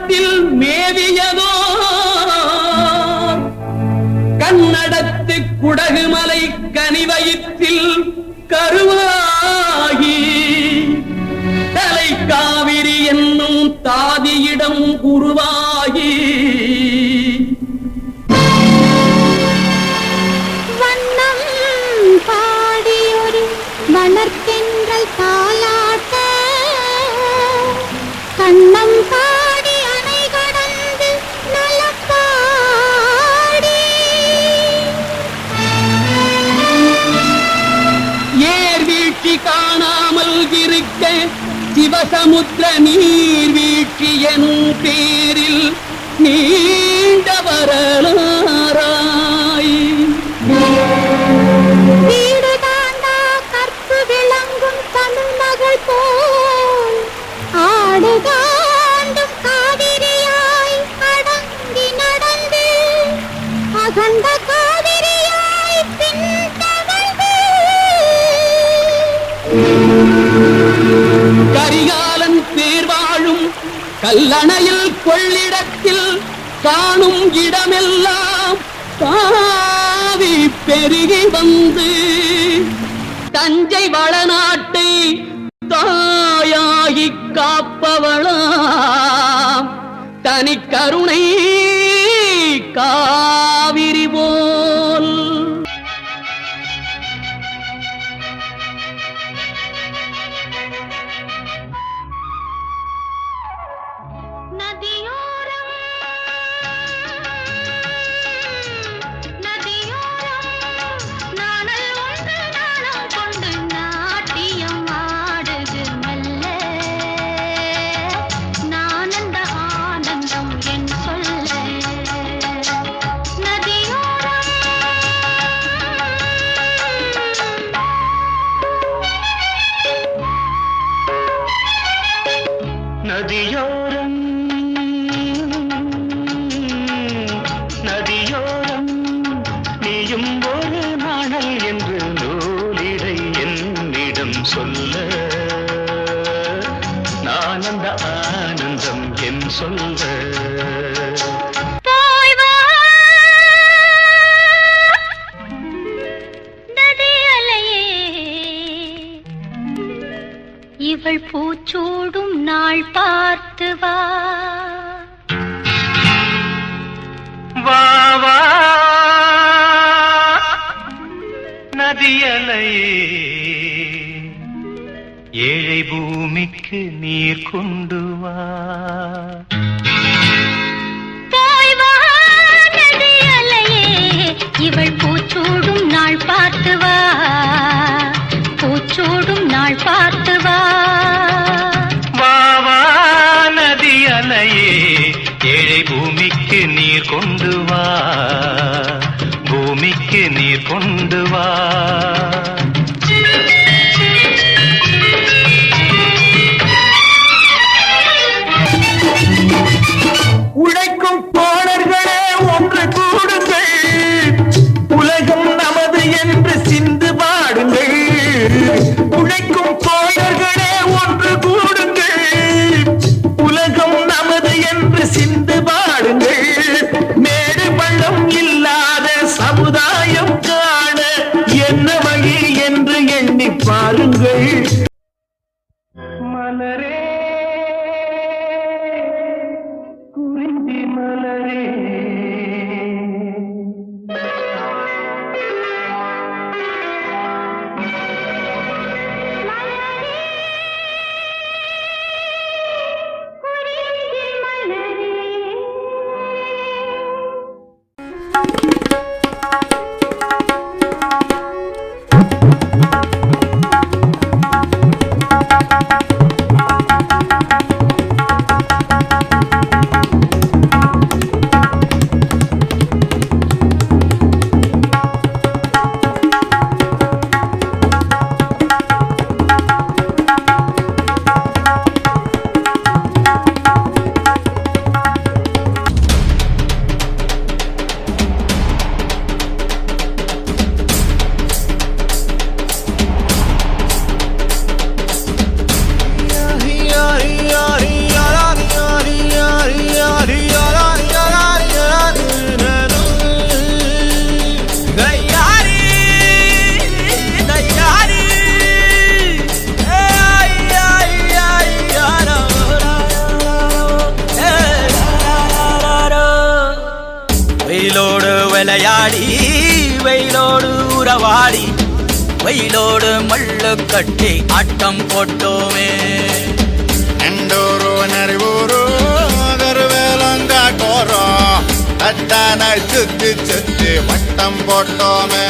காட்டில் மேவியதோ கன்னடத்து குடகுமலை கனிவயிற்றில் கருவாகி தலை காவிரி என்னும் தாதியிடம் உருவாகி வண்ணம் பாடியொரு வளர்த்தென்றல் தாலாட்ட கண்ணம் பாடி அணை கடந்து நலப்பாடி ஏர் வீழ்ச்சி காணாமல் இருக்க சிவசமுத்திர நீர் வீழ்ச்சி எனும் பேரில் நீண்ட வரலாறாய் வீடு தாண்டா கற்பு விளங்கும் தமிழ் மகள் போல் ஆடு தாண்டும் காவிரியாய் அடங்கி நடந்து அகண்ட காவிரியாய் பின்தவழ்ந்து கரிகாலன் பேர் வாழும் கல்லணையில் கொள்ளிடத்தில் காணும் இடமெல்லாம் தாவி பெருகி வந்து தஞ்சை வளநாட்டை தாயாகி காப்பவளாம் தனி கருணை காவிரி போல் நதியோரம் நாணல் ஒன்று நாணம் கொண்டு நாட்டியம் ஆடுது மெல்ல நானந்த ஆனந்தம் என் சொல்ல நதியோரம் நதியோரம் நதியோரம் நீயும் ஒரு நாணல் என்று நூலிடை என்னிடம் சொல்ல நான் அந்த ஆனந்தம் என் சொல்ல போய் வா நதி அலையே இவள் பூச்சூடும் நாள் பார்த்து வா வா வா நதியலையே ஏழை பூமிக்கு நீர் கொண்டு வா போய் வா நதி அலையே இவள் பூச்சூடும் நாள் பார்த்து வா பூச்சூடும் நாள் பார்த்து வா வா வா நதியலையே ஏழை பூமிக்கு நீர் கொண்டு வா பூமிக்கு நீர் கொண்டு வா உழைக்கும் தோழர்களே ஒன்று கூடுங்கள் உலகம் நமது என்று சிந்து பாடுங்கள் உழைக்கும் தோழர்களே ஒன்று கூடுங்கள் உலகம் நமது என்று சிந்து பாடுங்கள் மேடு பள்ளம் இல்லாத சமுதாயம் காண வெயிலோடு மல்லு கட்டி ஆட்டம் போட்டோமே. எண்டூரு நரிவூரு கருவேலங்காட்டோரோ தட்டான சுத்தி சுத்தி வட்டம் போட்டோமே.